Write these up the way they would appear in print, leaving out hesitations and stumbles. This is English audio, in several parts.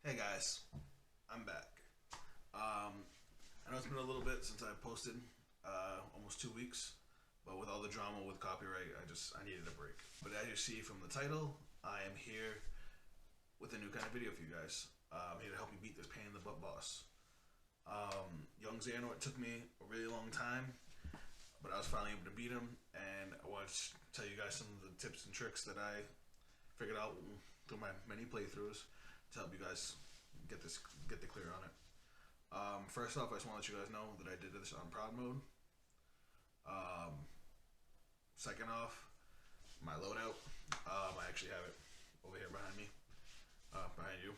Hey guys, I'm back. I know it's been a little bit since I posted, almost 2 weeks, but with all the drama with copyright, I needed a break. But as you see from the title, I am here with a new kind of video for you guys. I'm here to help you beat this pain in the butt boss. Young Xehanort took me a really long time, but I was finally able to beat him, and I want to tell you guys some of the tips and tricks that I figured out through my many playthroughs to help you guys get the clear on it. First off, I just want to let you guys know that I did this on prod mode. Second off, my loadout. I actually have it over here behind me, behind you.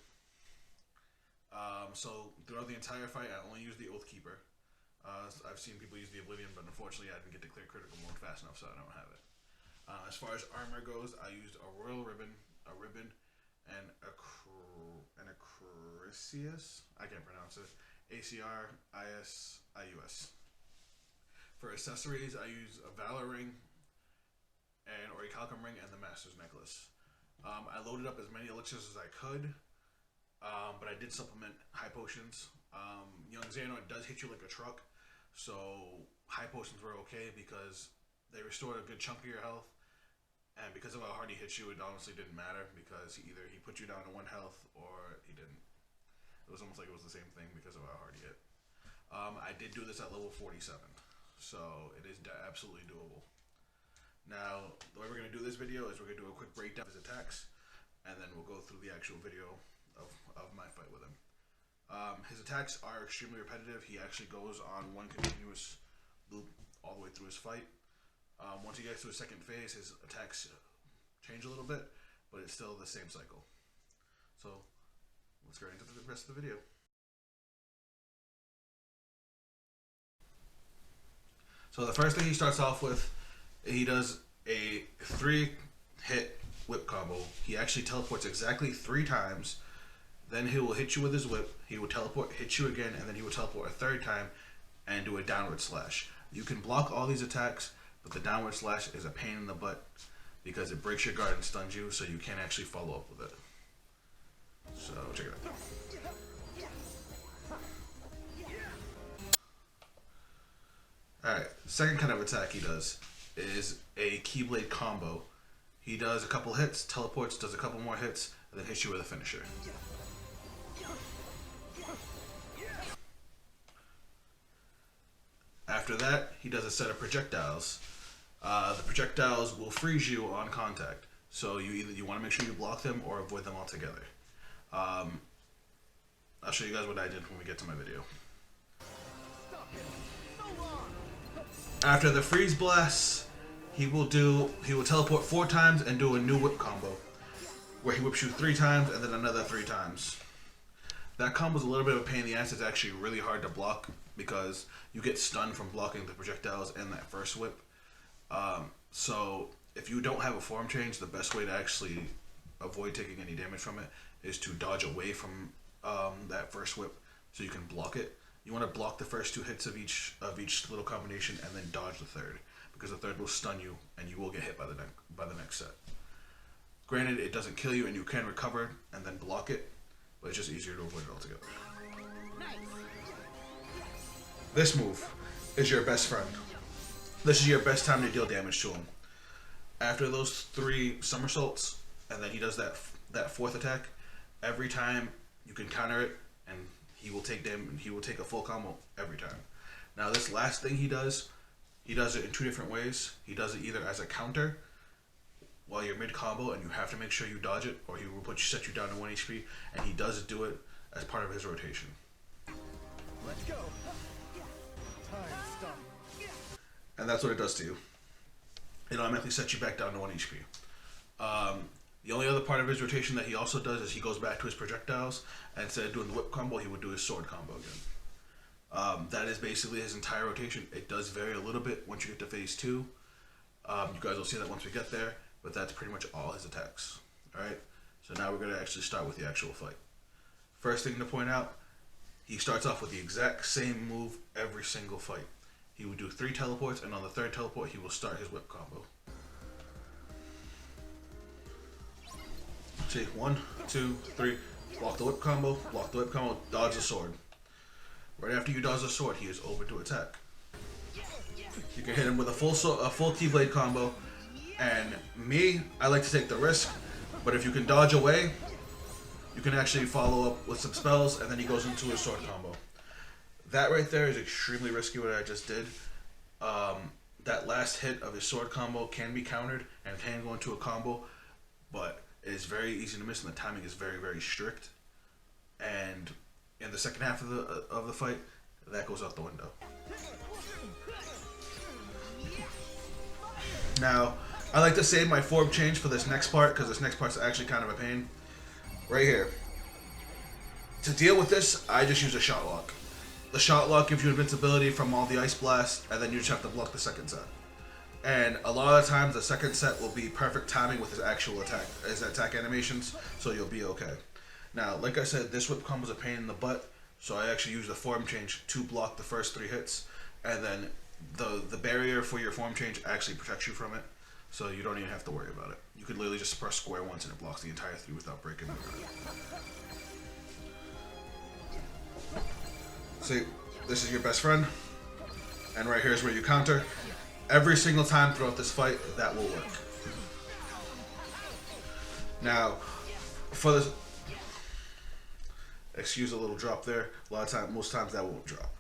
So throughout the entire fight, I only used the Oath Keeper. I've seen people use the Oblivion, but unfortunately, I didn't get to clear critical mode fast enough, so I don't have it. As far as armor goes, I used a Royal Ribbon, and a Acrisius. I can't pronounce it. ACRISIUS. For accessories, I use a Valor Ring, and Orichalcum Ring, and the Master's Necklace. I loaded up as many elixirs as I could, but I did supplement high potions. Young Xehanort does hit you like a truck, so high potions were okay because they restored a good chunk of your health. And because of how hard he hit you, it honestly didn't matter because either he put you down to 1 health or he didn't. It was almost like it was the same thing because of how hard he hit. I did do this at level 47, so it is absolutely doable. Now, the way we're going to do this video is we're going to do a quick breakdown of his attacks, and then we'll go through the actual video of my fight with him. His attacks are extremely repetitive. He actually goes on one continuous loop all the way through his fight. Once he gets to his second phase, his attacks change a little bit, but it's still the same cycle. So, let's get into the rest of the video. So the first thing he starts off with, he does a 3-hit whip combo. He actually teleports exactly 3 times. Then he will hit you with his whip. He will teleport, hit you again, and then he will teleport a 3rd time and do a downward slash. You can block all these attacks, but the downward slash is a pain in the butt because it breaks your guard and stuns you, so you can't actually follow up with it. So check it out. Alright, second kind of attack he does is a Keyblade combo. He does a couple hits, teleports, does a couple more hits, and then hits you with a finisher. After that, he does a set of projectiles. The projectiles will freeze you on contact, so you want to make sure you block them or avoid them altogether. I'll show you guys what I did when we get to my video. After the freeze blasts, he will teleport 4 times and do a new whip combo, where he whips you 3 times and then another 3 times. That combo is a little bit of a pain in the ass. It's actually really hard to block because you get stunned from blocking the projectiles in that first whip. So if you don't have a form change, the best way to actually avoid taking any damage from it is to dodge away from that first whip so you can block it. You want to block the first 2 hits of each little combination and then dodge the 3rd, because the 3rd will stun you and you will get hit by the next set. Granted, it doesn't kill you and you can recover and then block it, but it's just easier to avoid it altogether. This move is your best friend. This is your best time to deal damage to him. After those 3 somersaults, and then he does that 4th attack, every time you can counter it, and he will take damage. He will take a full combo every time. Now this last thing he does it in 2 different ways. He does it either as a counter while you're mid combo and you have to make sure you dodge it, or he will set you down to 1 HP, and he does do it as part of his rotation. Let's go. And that's what it does to you. It automatically sets you back down to 1 HP. The only other part of his rotation that he also does is he goes back to his projectiles, and instead of doing the whip combo, he would do his sword combo again. That is basically his entire rotation. It does vary a little bit once you get to phase 2. You guys will see that once we get there, but that's pretty much all his attacks. Alright, so now we're going to actually start with the actual fight. First thing to point out, he starts off with the exact same move every single fight. He will do 3 teleports, and on the 3rd teleport, he will start his whip combo. See, 1, 2, 3, block the whip combo, dodge the sword. Right after you dodge the sword, he is open to attack. You can hit him with a full Keyblade combo, and me, I like to take the risk, but if you can dodge away, you can actually follow up with some spells, and then he goes into his sword combo. That right there is extremely risky what I just did. That last hit of his sword combo can be countered and can go into a combo, but it is very easy to miss, and the timing is very, very strict. And in the second half of the fight, that goes out the window. Now, I like to save my form change for this next part, because this next part's actually kind of a pain. Right here. To deal with this, I just use a shot lock. The shot lock gives you invincibility from all the ice blasts, and then you just have to block the second set. And a lot of the times, the second set will be perfect timing with his actual attack, his attack animations, so you'll be okay. Now, like I said, this whip combo is a pain in the butt, so I actually use the form change to block the first 3 hits, and then the barrier for your form change actually protects you from it, so you don't even have to worry about it. You could literally just press square once and it blocks the entire 3 without breaking it. See, this is your best friend, and right here is where you counter. Every single time throughout this fight, that will work. Now, for this, excuse a little drop there. A lot of times, most times that won't drop.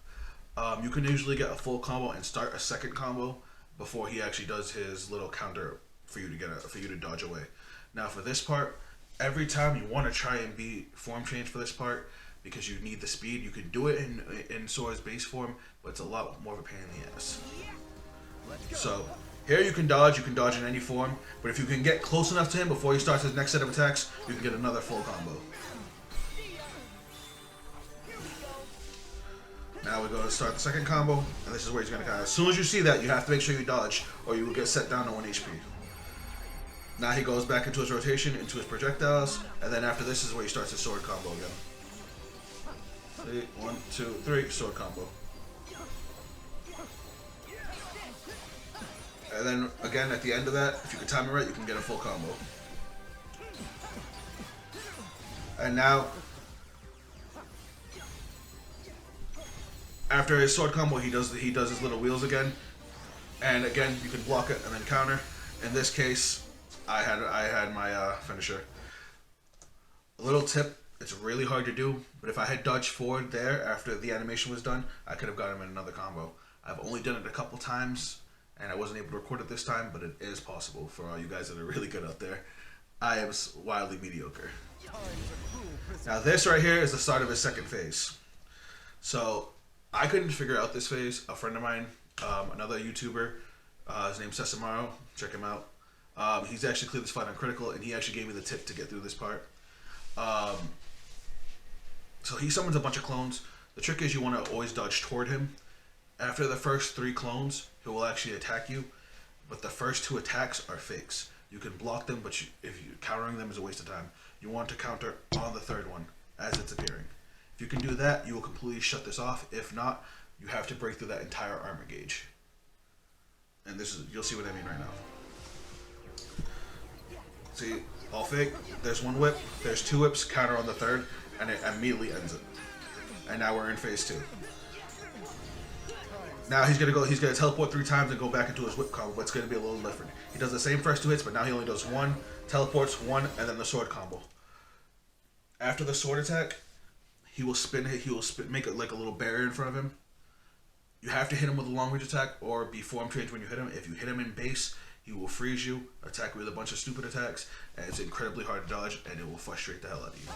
You can usually get a full combo and start a second combo before he actually does his little counter for you to dodge away. Now for this part, every time you want to try and beat form change for this part because you need the speed. You can do it in Sora's base form, but it's a lot more of a pain in the ass. So here you can dodge in any form, but if you can get close enough to him before he starts his next set of attacks, you can get another full combo. Now we're going to start the second combo, and this is where he's going to as soon as you see that, you have to make sure you dodge, or you will get set down to 1 HP. Now he goes back into his rotation, into his projectiles, and then after this is where he starts his sword combo again. 1, 2, 3, sword combo. And then again at the end of that, if you can time it right, you can get a full combo. And now, after his sword combo, he does his little wheels again, and again you can block it and then counter. In this case, I had my finisher. A little tip: it's really hard to do, but if I had dodged forward there after the animation was done, I could have got him in another combo. I've only done it a couple times, and I wasn't able to record it this time, but it is possible for all you guys that are really good out there. I am wildly mediocre. Now this right here is the start of his second phase. So I couldn't figure out this phase. A friend of mine, another YouTuber, his name's Xehanort, check him out. He's actually cleared this fight on critical, and he actually gave me the tip to get through this part. So he summons a bunch of clones. The trick is you want to always dodge toward him. After the first 3 clones, he will actually attack you, but the first 2 attacks are fakes. You can block them, but if you countering them is a waste of time. You want to counter on the 3rd one as it's appearing. If you can do that, you will completely shut this off. If not, you have to break through that entire armor gauge. And this is, you'll see what I mean right now. See, all fake. There's 1 whip. There's 2 whips. Counter on the 3rd, and it immediately ends it. And now we're in phase 2. Now he's gonna teleport 3 times and go back into his whip combo, but it's gonna be a little different. He does the same first 2 hits, but now he only does 1, teleports 1, and then the sword combo. After the sword attack, he will make it like a little barrier in front of him. You have to hit him with a long range attack or be form change when you hit him. If you hit him in base, he will freeze you, attack with a bunch of stupid attacks, and it's incredibly hard to dodge, and it will frustrate the hell out of you.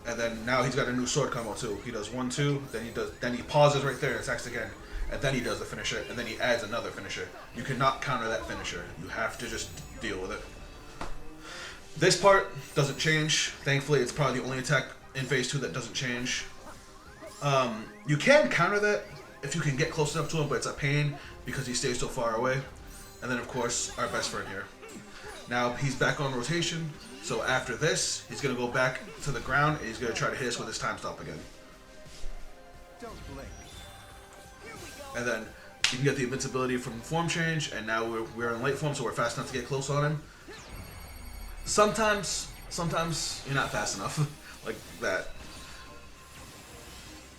And then now he's got a new sword combo too. He does 1, 2, then he pauses right there and attacks again, and then he does the finisher, and then he adds another finisher. You cannot counter that finisher. You have to just deal with it. This part doesn't change. Thankfully, it's probably the only attack in phase 2 that doesn't change. You can counter that if you can get close enough to him, but it's a pain because he stays so far away. And then of course, our best friend here. Now he's back on rotation. So after this, he's going to go back to the ground, and he's going to try to hit us with his time stop again. And then you can get the invincibility from form change, and now we're in light form, so we're fast enough to get close on him. Sometimes you're not fast enough, like that.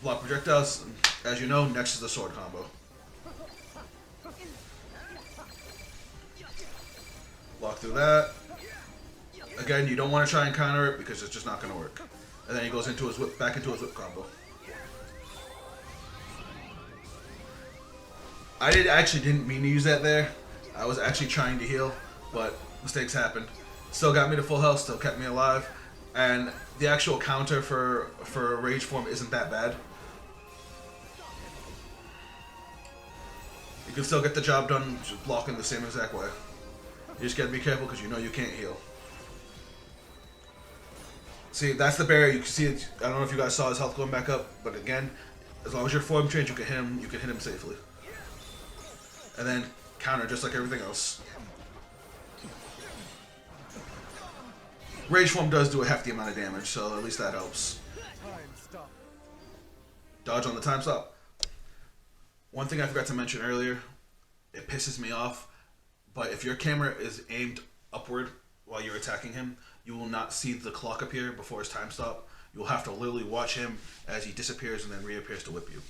Block projectiles, as you know, next is the sword combo. Block through that. Again, you don't want to try and counter it because it's just not going to work. And then he goes into his whip, back into his whip combo. I actually didn't mean to use that there. I was actually trying to heal, but mistakes happen. Still got me to full health, still kept me alive, and the actual counter for rage form isn't that bad. You can still get the job done just blocking the same exact way. You just gotta be careful because you know you can't heal. See, that's the barrier. You can see it. I don't know if you guys saw his health going back up, but again, as long as your form change, you can hit him. You can hit him safely, and then counter just like everything else. Rage form does do a hefty amount of damage, so at least that helps. Dodge on the time stop. One thing I forgot to mention earlier, it pisses me off, but if your camera is aimed upward while you're attacking him, you will not see the clock appear before his time stop. You will have to literally watch him as he disappears and then reappears to whip you.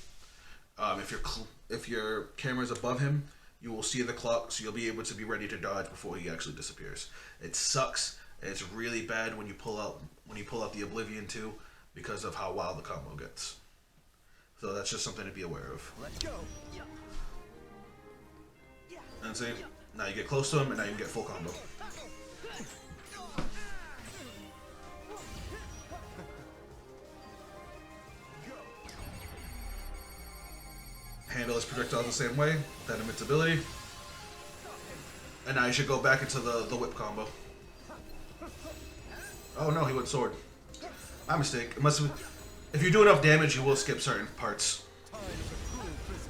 If your camera is above him, you will see the clock, so you'll be able to be ready to dodge before he actually disappears. It sucks. It's really bad when you pull out the Oblivion too, because of how wild the combo gets. So that's just something to be aware of. Let's go. And see, now you get close to him, and now you can get full combo. Handle his projectiles the same way, that invincibility. And now you should go back into the whip combo. Oh no, he went sword. My mistake. If you do enough damage, you will skip certain parts.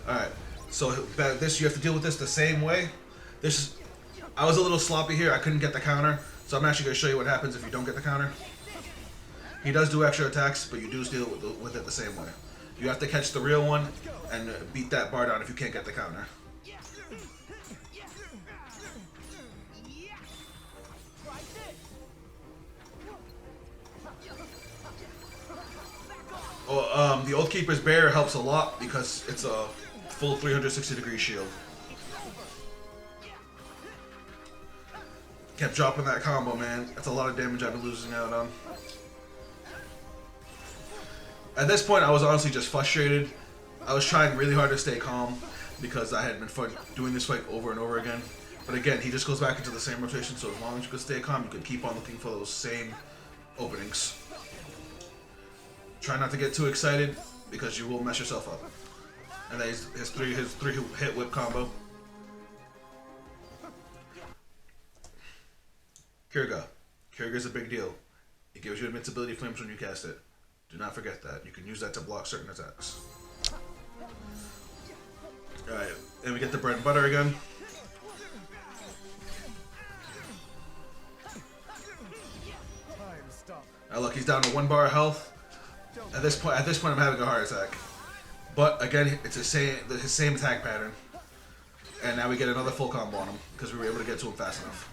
Alright, so this you have to deal with this the same way. I was a little sloppy here, I couldn't get the counter, so I'm actually going to show you what happens if you don't get the counter. He does do extra attacks, but you do deal with it the same way. You have to catch the real one and beat that bar down if you can't get the counter. The Oath Keeper's Bear helps a lot because it's a full 360-degree shield. Kept dropping that combo, man. That's a lot of damage I've been losing out on. At this point, I was honestly just frustrated. I was trying really hard to stay calm because I had been doing this fight over and over again. But again, he just goes back into the same rotation, so as long as you can stay calm, you can keep on looking for those same openings. Try not to get too excited because you will mess yourself up. And then his three hit whip combo. Kirga. Kirga's a big deal. It gives you invincibility flames when you cast it. Do not forget that. You can use that to block certain attacks. Alright, and we get the bread and butter again. Now look, he's down to 1 bar of health. At this point, I'm having a heart attack. But again, it's his same attack pattern. And now we get another full combo on him because we were able to get to him fast enough.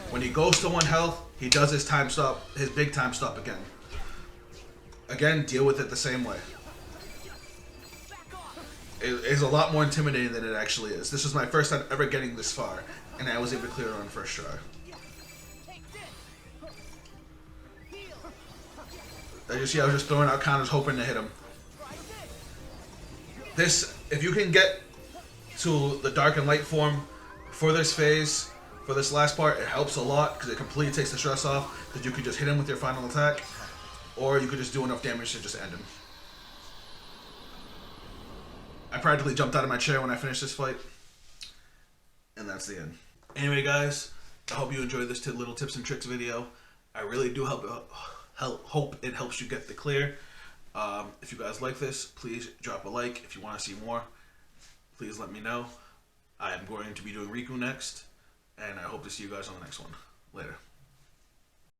When he goes to 1 health, he does his time stop, his big time stop again. Again, deal with it the same way. It is a lot more intimidating than it actually is. This was my first time ever getting this far, and I was able to clear it on first try. I was just throwing out counters hoping to hit him. If you can get to the dark and light form for this phase, for this last part, it helps a lot because it completely takes the stress off because you could just hit him with your final attack, or you could just do enough damage to just end him. I practically jumped out of my chair when I finished this fight, and that's the end. Anyway guys, I hope you enjoyed this little tips and tricks video. I really do hope it helps you get the clear. If you guys like this, please drop a like. If you want to see more, please let me know. I am going to be doing Riku next, and I hope to see you guys on the next one. Later.